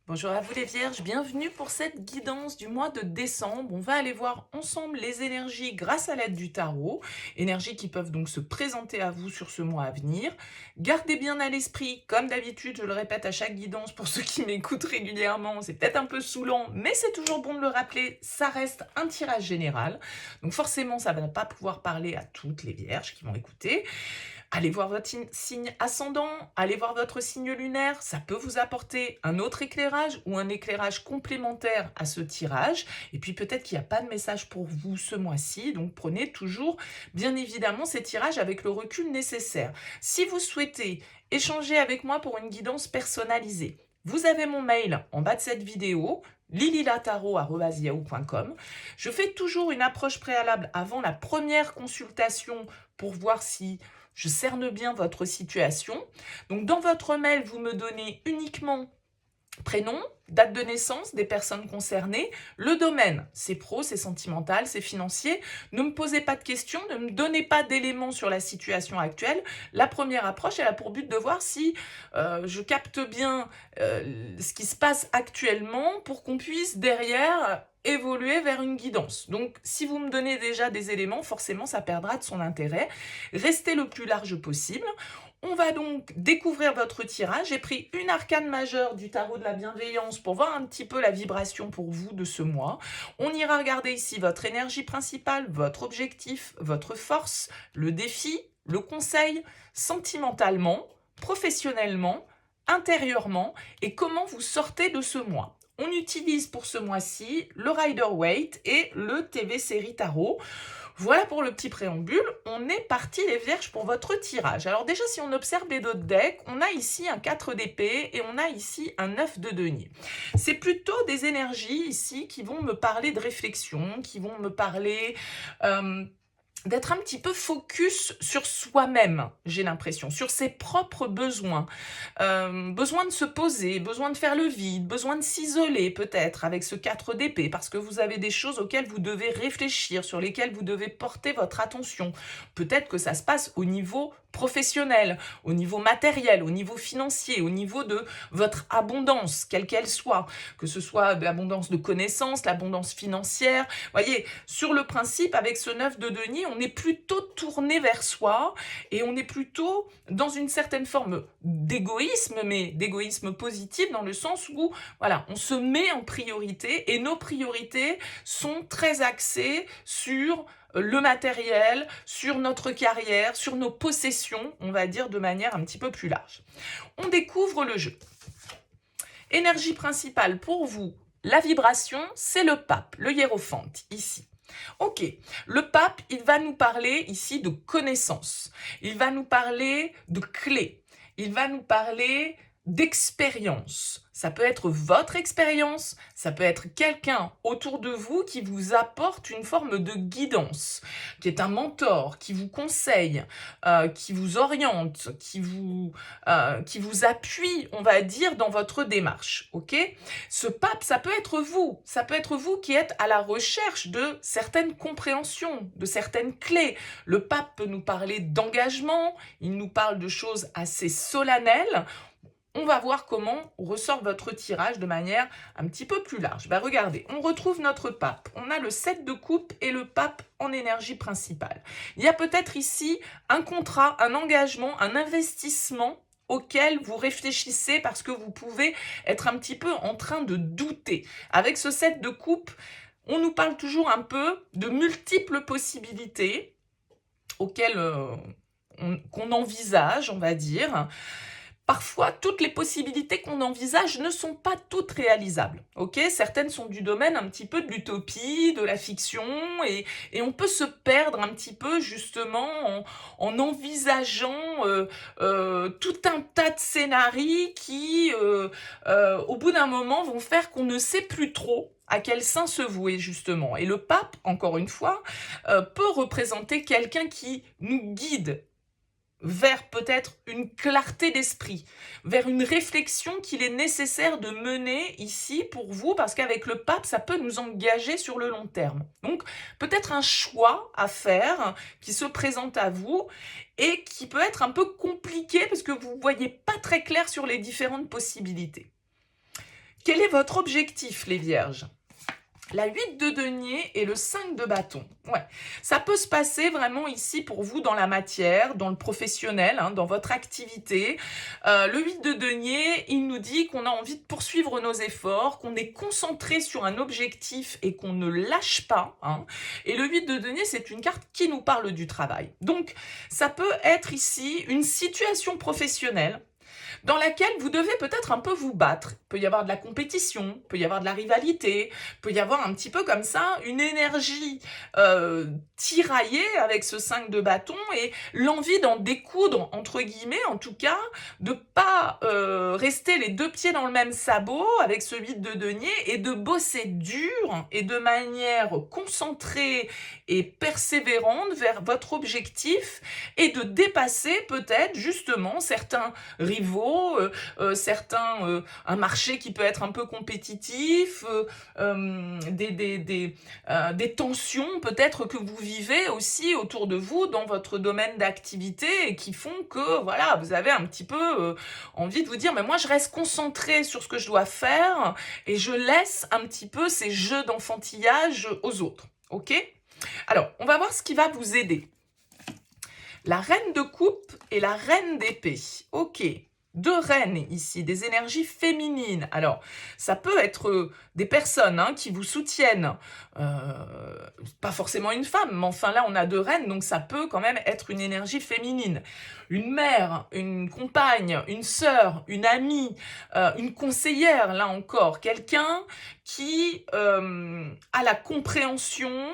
Bonjour à vous les vierges, bienvenue pour cette guidance du mois de décembre. On va aller voir ensemble les énergies grâce à l'aide du tarot, énergies qui peuvent donc se présenter à vous sur ce mois à venir. Gardez bien à l'esprit, comme d'habitude, je le répète à chaque guidance pour ceux qui m'écoutent régulièrement, c'est peut-être un peu saoulant, mais c'est toujours bon de le rappeler, ça reste un tirage général. Donc forcément, ça ne va pas pouvoir parler à toutes les vierges qui vont écouter. Allez voir votre signe ascendant, allez voir votre signe lunaire, ça peut vous apporter un autre éclairage ou un éclairage complémentaire à ce tirage. Et puis peut-être qu'il n'y a pas de message pour vous ce mois-ci, donc prenez toujours bien évidemment ces tirages avec le recul nécessaire. Si vous souhaitez échanger avec moi pour une guidance personnalisée, vous avez mon mail en bas de cette vidéo, lililataro@yahoo.com. Je fais toujours une approche préalable avant la première consultation pour voir si je cerne bien votre situation. Donc dans votre mail, vous me donnez uniquement prénom, date de naissance des personnes concernées, le domaine, c'est pro, c'est sentimental, c'est financier. Ne me posez pas de questions, ne me donnez pas d'éléments sur la situation actuelle. La première approche, elle a pour but de voir si je capte bien ce qui se passe actuellement pour qu'on puisse derrière évoluer vers une guidance. Donc, si vous me donnez déjà des éléments, forcément, ça perdra de son intérêt. Restez le plus large possible. On va donc découvrir votre tirage. J'ai pris une arcane majeure du tarot de la bienveillance pour voir un petit peu la vibration pour vous de ce mois. On ira regarder ici votre énergie principale, votre objectif, votre force, le défi, le conseil, sentimentalement, professionnellement, intérieurement et comment vous sortez de ce mois. On utilise pour ce mois-ci le Rider-Waite et le TV Série Tarot. Voilà pour le petit préambule, on est parti les vierges pour votre tirage. Alors déjà, si on observe les deux decks, on a ici un 4 d'épée et on a ici un 9 de denier. C'est plutôt des énergies ici qui vont me parler de réflexion, qui vont me parler d'être un petit peu focus sur soi-même, j'ai l'impression, sur ses propres besoins. Besoin de se poser, besoin de faire le vide, besoin de s'isoler peut-être avec ce 4 d'épée, parce que vous avez des choses auxquelles vous devez réfléchir, sur lesquelles vous devez porter votre attention. Peut-être que ça se passe au niveau professionnel, au niveau matériel, au niveau financier, au niveau de votre abondance, quelle qu'elle soit, que ce soit l'abondance de connaissances, l'abondance financière. Voyez, sur le principe, avec ce 9 de denier, on est plutôt tourné vers soi et on est plutôt dans une certaine forme d'égoïsme, mais d'égoïsme positif dans le sens où, voilà, on se met en priorité et nos priorités sont très axées sur le matériel, sur notre carrière, sur nos possessions, on va dire de manière un petit peu plus large. On découvre le jeu. Énergie principale pour vous, la vibration, c'est le pape, le hiérophante, ici. Ok, le pape, il va nous parler ici de connaissances, il va nous parler de clés, il va nous parler d'expérience. Ça peut être votre expérience, ça peut être quelqu'un autour de vous qui vous apporte une forme de guidance, qui est un mentor, qui vous conseille, qui vous oriente, qui vous appuie, on va dire, dans votre démarche. Ok ? Ce pape, ça peut être vous qui êtes à la recherche de certaines compréhensions, de certaines clés. Le pape peut nous parler d'engagement, il nous parle de choses assez solennelles. On va voir comment ressort votre tirage de manière un petit peu plus large. Ben regardez, on retrouve notre pape. On a le 7 de coupe et le pape en énergie principale. Il y a peut-être ici un contrat, un engagement, un investissement auquel vous réfléchissez parce que vous pouvez être un petit peu en train de douter. Avec ce 7 de coupe, on nous parle toujours un peu de multiples possibilités auxquelles qu'on envisage, on va dire. Parfois, toutes les possibilités qu'on envisage ne sont pas toutes réalisables. Ok, certaines sont du domaine un petit peu de l'utopie, de la fiction, et on peut se perdre un petit peu justement en envisageant tout un tas de scénarios qui, au bout d'un moment, vont faire qu'on ne sait plus trop à quel sein se vouer justement. Et le pape, encore une fois, peut représenter quelqu'un qui nous guide vers peut-être une clarté d'esprit, vers une réflexion qu'il est nécessaire de mener ici pour vous, parce qu'avec le pape, ça peut nous engager sur le long terme. Donc, peut-être un choix à faire qui se présente à vous et qui peut être un peu compliqué parce que vous ne voyez pas très clair sur les différentes possibilités. Quel est votre objectif, les vierges? La 8 de denier et le 5 de bâton. Ouais, ça peut se passer vraiment ici pour vous dans la matière, dans le professionnel, hein, dans votre activité. Le 8 de denier, il nous dit qu'on a envie de poursuivre nos efforts, qu'on est concentré sur un objectif et qu'on ne lâche pas. Hein. Et le 8 de denier, c'est une carte qui nous parle du travail. Donc, ça peut être ici une situation professionnelle dans laquelle vous devez peut-être un peu vous battre. Il peut y avoir de la compétition, il peut y avoir de la rivalité, il peut y avoir un petit peu comme ça une énergie tiraillée avec ce 5 de bâton et l'envie d'en découdre, entre guillemets, en tout cas, de pas rester les deux pieds dans le même sabot avec ce 8 de denier et de bosser dur et de manière concentrée et persévérante vers votre objectif et de dépasser peut-être justement certains rivaux, un marché qui peut être un peu compétitif, des tensions peut-être que vous vivez aussi autour de vous dans votre domaine d'activité et qui font que voilà, vous avez un petit peu envie de vous dire mais moi je reste concentré sur ce que je dois faire et je laisse un petit peu ces jeux d'enfantillage aux autres. Ok ? Alors, on va voir ce qui va vous aider. La reine de coupe et la reine d'épée. Ok. Deux reines ici, des énergies féminines. Alors, ça peut être des personnes qui vous soutiennent. Pas forcément une femme, mais enfin là, on a deux reines, donc ça peut quand même être une énergie féminine. Une mère, une compagne, une sœur, une amie, une conseillère, là encore. Quelqu'un qui a la compréhension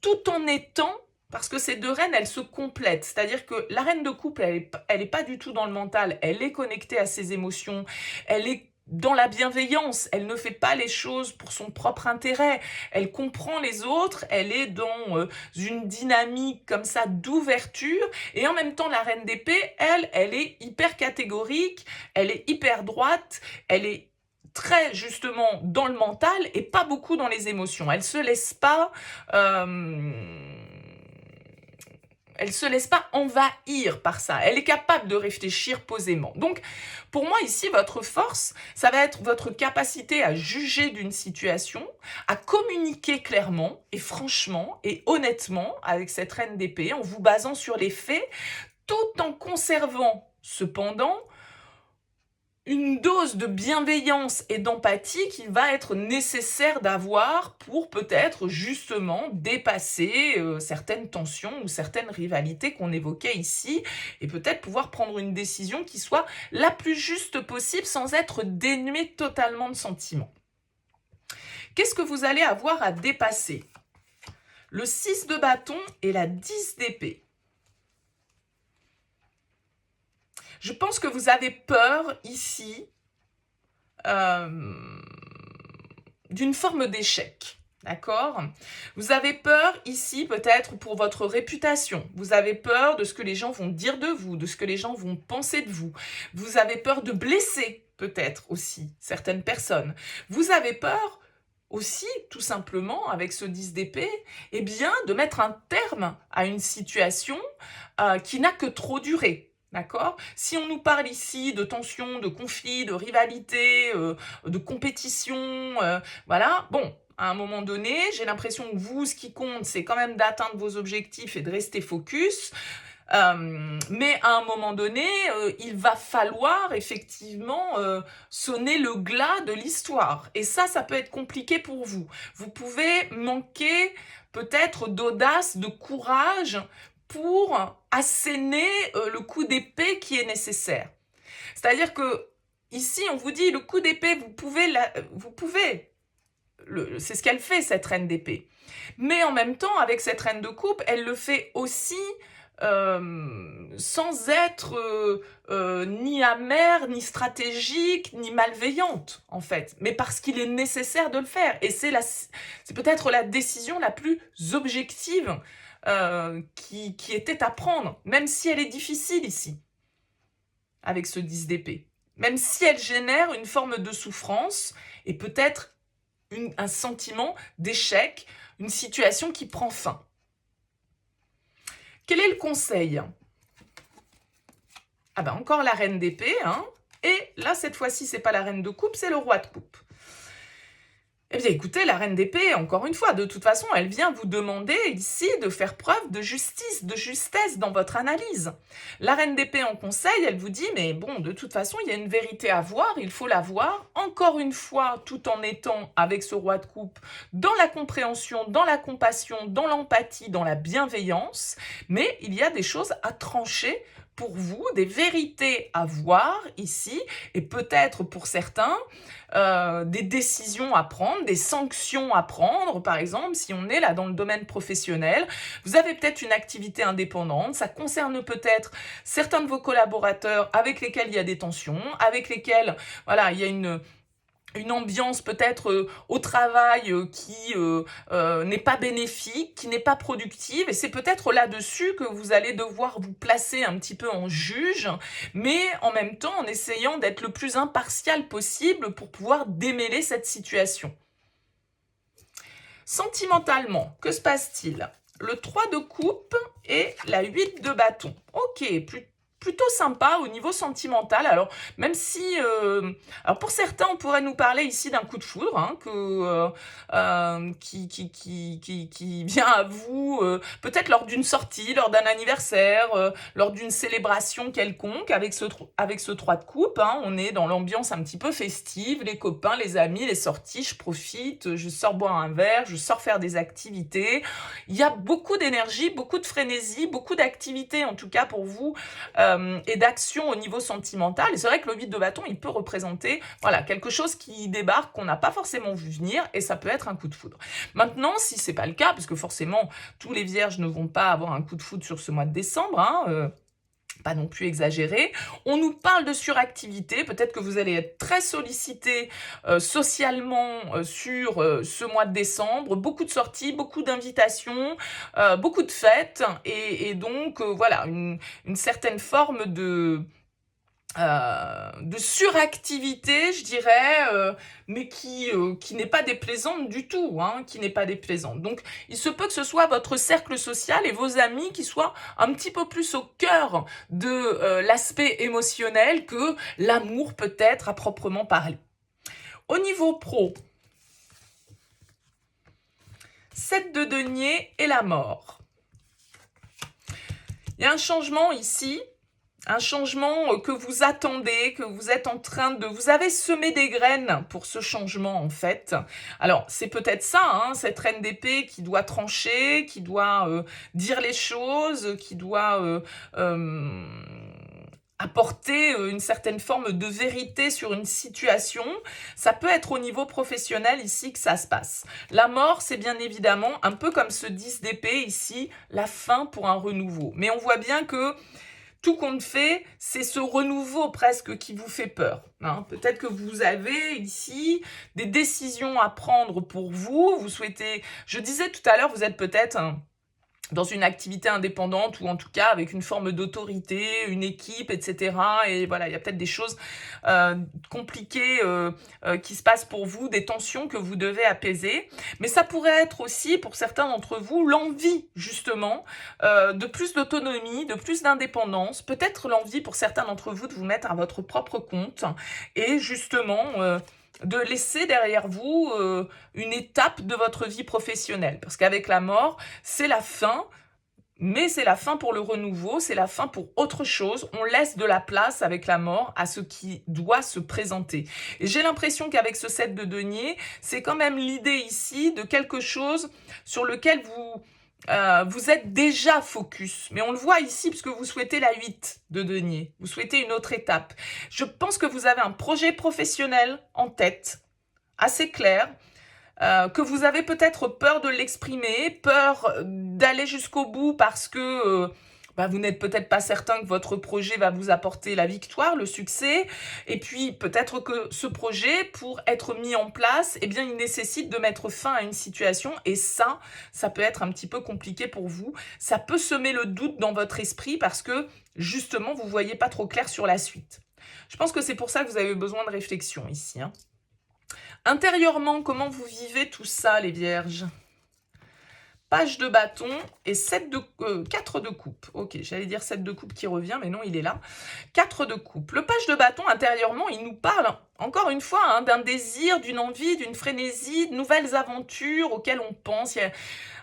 tout en étant... Parce que ces deux reines, elles se complètent. C'est-à-dire que la reine de coupe, elle est pas du tout dans le mental. Elle est connectée à ses émotions. Elle est dans la bienveillance. Elle ne fait pas les choses pour son propre intérêt. Elle comprend les autres. Elle est dans une dynamique comme ça d'ouverture. Et en même temps, la reine d'épée, elle est hyper catégorique. Elle est hyper droite. Elle est très justement dans le mental et pas beaucoup dans les émotions. Elle se laisse pas... Elle se laisse pas envahir par ça. Elle est capable de réfléchir posément. Donc, pour moi, ici, votre force, ça va être votre capacité à juger d'une situation, à communiquer clairement et franchement et honnêtement avec cette reine d'épée en vous basant sur les faits, tout en conservant, cependant, une dose de bienveillance et d'empathie qu'il va être nécessaire d'avoir pour peut-être justement dépasser certaines tensions ou certaines rivalités qu'on évoquait ici et peut-être pouvoir prendre une décision qui soit la plus juste possible sans être dénuée totalement de sentiments. Qu'est-ce que vous allez avoir à dépasser? Le 6 de bâton et la 10 d'épée. Je pense que vous avez peur ici d'une forme d'échec. D'accord? Vous avez peur ici peut-être pour votre réputation. Vous avez peur de ce que les gens vont dire de vous, de ce que les gens vont penser de vous. Vous avez peur de blesser peut-être aussi certaines personnes. Vous avez peur aussi, tout simplement, avec ce 10 d'épée, eh bien, de mettre un terme à une situation qui n'a que trop duré. D'accord? Si on nous parle ici de tension, de conflit, de rivalité, de compétition, voilà, bon, à un moment donné, j'ai l'impression que vous, ce qui compte, c'est quand même d'atteindre vos objectifs et de rester focus. Mais à un moment donné, il va falloir effectivement sonner le glas de l'histoire. Et ça peut être compliqué pour vous. Vous pouvez manquer peut-être d'audace, de courage pour asséner le coup d'épée qui est nécessaire. C'est-à-dire que ici, on vous dit, le coup d'épée, c'est ce qu'elle fait, cette reine d'épée. Mais en même temps, avec cette reine de coupe, elle le fait aussi sans être ni amère, ni stratégique, ni malveillante, en fait. Mais parce qu'il est nécessaire de le faire. Et c'est peut-être la décision la plus objective qui était à prendre, même si elle est difficile ici, avec ce 10 d'épée. Même si elle génère une forme de souffrance et peut-être un sentiment d'échec, une situation qui prend fin. Quel est le conseil? Ah ben encore la reine d'épée, hein. Et là, cette fois-ci, c'est pas la reine de coupe, c'est le roi de coupe. Eh bien, écoutez, la reine d'épée, encore une fois, de toute façon, elle vient vous demander ici de faire preuve de justice, de justesse dans votre analyse. La reine d'épée en conseil, elle vous dit, mais bon, de toute façon, il y a une vérité à voir, il faut la voir, encore une fois, tout en étant, avec ce roi de coupe, dans la compréhension, dans la compassion, dans l'empathie, dans la bienveillance, mais il y a des choses à trancher pour vous, des vérités à voir ici, et peut-être pour certains, des décisions à prendre, des sanctions à prendre, par exemple, si on est là dans le domaine professionnel, vous avez peut-être une activité indépendante, ça concerne peut-être certains de vos collaborateurs avec lesquels il y a des tensions, avec lesquels, voilà, il y a une ambiance peut-être au travail qui n'est pas bénéfique, qui n'est pas productive, et c'est peut-être là-dessus que vous allez devoir vous placer un petit peu en juge, mais en même temps en essayant d'être le plus impartial possible pour pouvoir démêler cette situation. Sentimentalement, que se passe-t-il? Le 3 de coupe et la 8 de bâton. Ok, plutôt sympa au niveau sentimental. Alors, même si... alors, pour certains, on pourrait nous parler ici d'un coup de foudre, hein, qui vient à vous, peut-être lors d'une sortie, lors d'un anniversaire, lors d'une célébration quelconque, avec ce 3 de coupe. Hein, on est dans l'ambiance un petit peu festive, les copains, les amis, les sorties, je profite, je sors boire un verre, je sors faire des activités. Il y a beaucoup d'énergie, beaucoup de frénésie, beaucoup d'activités, en tout cas pour vous, et d'action au niveau sentimental. Et c'est vrai que le 8 de bâton, il peut représenter voilà, quelque chose qui débarque, qu'on n'a pas forcément vu venir, et ça peut être un coup de foudre. Maintenant, si c'est pas le cas, parce que forcément, tous les vierges ne vont pas avoir un coup de foudre sur ce mois de décembre, hein, pas non plus exagéré. On nous parle de suractivité, peut-être que vous allez être très sollicité socialement sur ce mois de décembre, beaucoup de sorties, beaucoup d'invitations, beaucoup de fêtes, et donc voilà, une certaine forme de suractivité, je dirais, mais qui n'est pas déplaisante du tout, hein, qui n'est pas déplaisante. Donc, il se peut que ce soit votre cercle social et vos amis qui soient un petit peu plus au cœur de l'aspect émotionnel que l'amour peut-être à proprement parler. Au niveau pro, 7 de denier et la mort. Il y a un changement ici, un changement que vous attendez, que vous êtes en train de... Vous avez semé des graines pour ce changement, en fait. Alors, c'est peut-être ça, hein, cette reine d'épée qui doit trancher, qui doit dire les choses, qui doit apporter une certaine forme de vérité sur une situation. Ça peut être au niveau professionnel ici que ça se passe. La mort, c'est bien évidemment, un peu comme ce 10 d'épée ici, la fin pour un renouveau. Mais on voit bien que tout compte fait, c'est ce renouveau presque qui vous fait peur. Hein. Peut-être que vous avez ici des décisions à prendre pour vous. Vous souhaitez, je disais tout à l'heure, vous êtes peut-être dans une activité indépendante ou en tout cas avec une forme d'autorité, une équipe, etc. Et voilà, il y a peut-être des choses compliquées qui se passent pour vous, des tensions que vous devez apaiser. Mais ça pourrait être aussi, pour certains d'entre vous, l'envie justement de plus d'autonomie, de plus d'indépendance. Peut-être l'envie pour certains d'entre vous de vous mettre à votre propre compte et justement... de laisser derrière vous une étape de votre vie professionnelle. Parce qu'avec la mort, c'est la fin, mais c'est la fin pour le renouveau, c'est la fin pour autre chose. On laisse de la place avec la mort à ce qui doit se présenter. Et j'ai l'impression qu'avec ce 7 de denier, c'est quand même l'idée ici de quelque chose sur lequel vous êtes déjà focus. Mais on le voit ici parce que vous souhaitez la 8 de denier. Vous souhaitez une autre étape. Je pense que vous avez un projet professionnel en tête, assez clair, que vous avez peut-être peur de l'exprimer, peur d'aller jusqu'au bout parce que vous n'êtes peut-être pas certain que votre projet va vous apporter la victoire, le succès, et puis peut-être que ce projet, pour être mis en place, eh bien, il nécessite de mettre fin à une situation, et ça peut être un petit peu compliqué pour vous. Ça peut semer le doute dans votre esprit parce que, justement, vous ne voyez pas trop clair sur la suite. Je pense que c'est pour ça que vous avez besoin de réflexion ici, hein. Intérieurement, comment vous vivez tout ça, les vierges? page de bâton et 4 de coupe. Ok, j'allais dire 7 de coupe qui revient, mais non, il est là. 4 de coupe. Le page de bâton, intérieurement, il nous parle, encore une fois, hein, d'un désir, d'une envie, d'une frénésie, de nouvelles aventures auxquelles on pense. Il y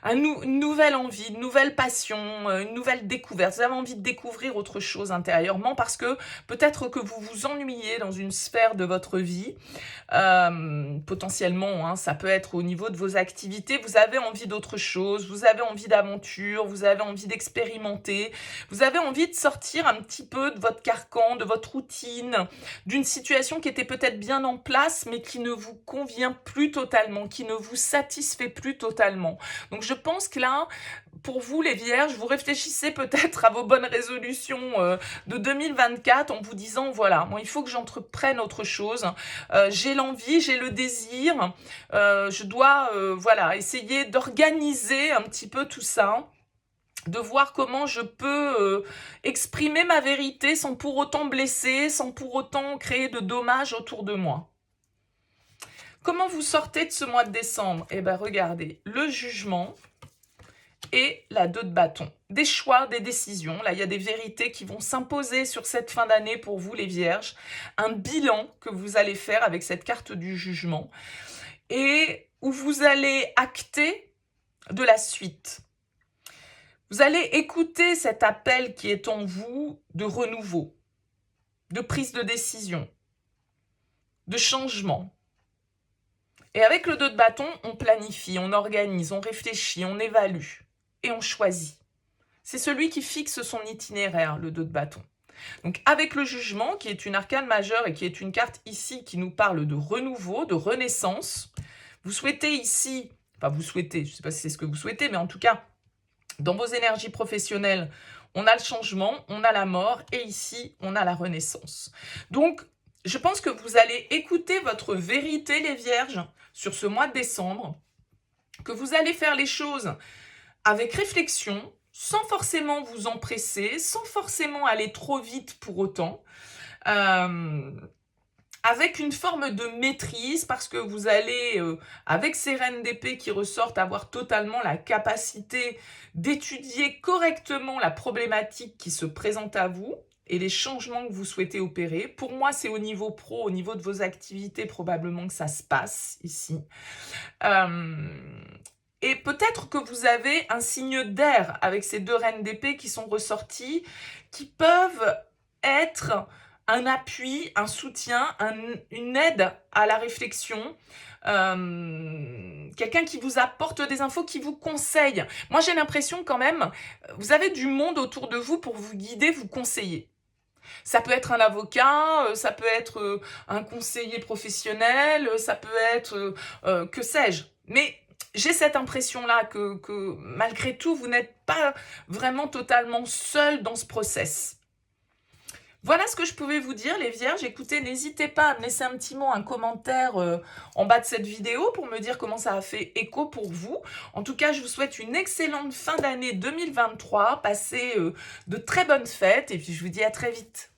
a une nouvelle envie, une nouvelle passion, une nouvelle découverte. Vous avez envie de découvrir autre chose intérieurement parce que peut-être que vous vous ennuyez dans une sphère de votre vie. Potentiellement, hein, ça peut être au niveau de vos activités. Vous avez envie d'autre chose, vous avez envie d'aventure, vous avez envie d'expérimenter, vous avez envie de sortir un petit peu de votre carcan, de votre routine, d'une situation qui était peut-être bien en place, mais qui ne vous convient plus totalement, qui ne vous satisfait plus totalement. Donc je pense que là, pour vous les vierges, vous réfléchissez peut-être à vos bonnes résolutions de 2024 en vous disant, voilà, bon, il faut que j'entreprenne autre chose, j'ai l'envie, j'ai le désir, je dois voilà, essayer d'organiser un petit peu tout ça, de voir comment je peux exprimer ma vérité sans pour autant blesser, sans pour autant créer de dommages autour de moi. Comment vous sortez de ce mois de décembre? Eh bien, regardez, le jugement et la 2 de bâton. Des choix, des décisions. Là, il y a des vérités qui vont s'imposer sur cette fin d'année pour vous, les vierges. Un bilan que vous allez faire avec cette carte du jugement et où vous allez acter de la suite. Vous allez écouter cet appel qui est en vous de renouveau, de prise de décision, de changement. Et avec le 2 de bâton, on planifie, on organise, on réfléchit, on évalue et on choisit. C'est celui qui fixe son itinéraire, le 2 de bâton. Donc avec le jugement, qui est une arcane majeure et qui est une carte ici qui nous parle de renouveau, de renaissance, vous souhaitez ici, enfin vous souhaitez, je ne sais pas si c'est ce que vous souhaitez, mais en tout cas, dans vos énergies professionnelles, on a le changement, on a la mort et ici, on a la renaissance. Donc, je pense que vous allez écouter votre vérité, les vierges, sur ce mois de décembre, que vous allez faire les choses avec réflexion, sans forcément vous empresser, sans forcément aller trop vite pour autant, avec une forme de maîtrise, parce que vous allez, avec ces reines d'épée qui ressortent, avoir totalement la capacité d'étudier correctement la problématique qui se présente à vous, et les changements que vous souhaitez opérer. Pour moi, c'est au niveau pro, au niveau de vos activités, probablement que ça se passe ici. Et peut-être que vous avez un signe d'air avec ces 2 reines d'épée qui sont ressorties, qui peuvent être un appui, un soutien, une aide à la réflexion, quelqu'un qui vous apporte des infos, qui vous conseille. Moi, j'ai l'impression quand même, vous avez du monde autour de vous pour vous guider, vous conseiller. Ça peut être un avocat, ça peut être un conseiller professionnel, ça peut être, que sais-je. Mais j'ai cette impression-là que malgré tout, vous n'êtes pas vraiment totalement seul dans ce process. Voilà ce que je pouvais vous dire, les vierges. Écoutez, n'hésitez pas à me laisser un petit mot, un commentaire en bas de cette vidéo pour me dire comment ça a fait écho pour vous. En tout cas, je vous souhaite une excellente fin d'année 2023. Passez de très bonnes fêtes et puis je vous dis à très vite.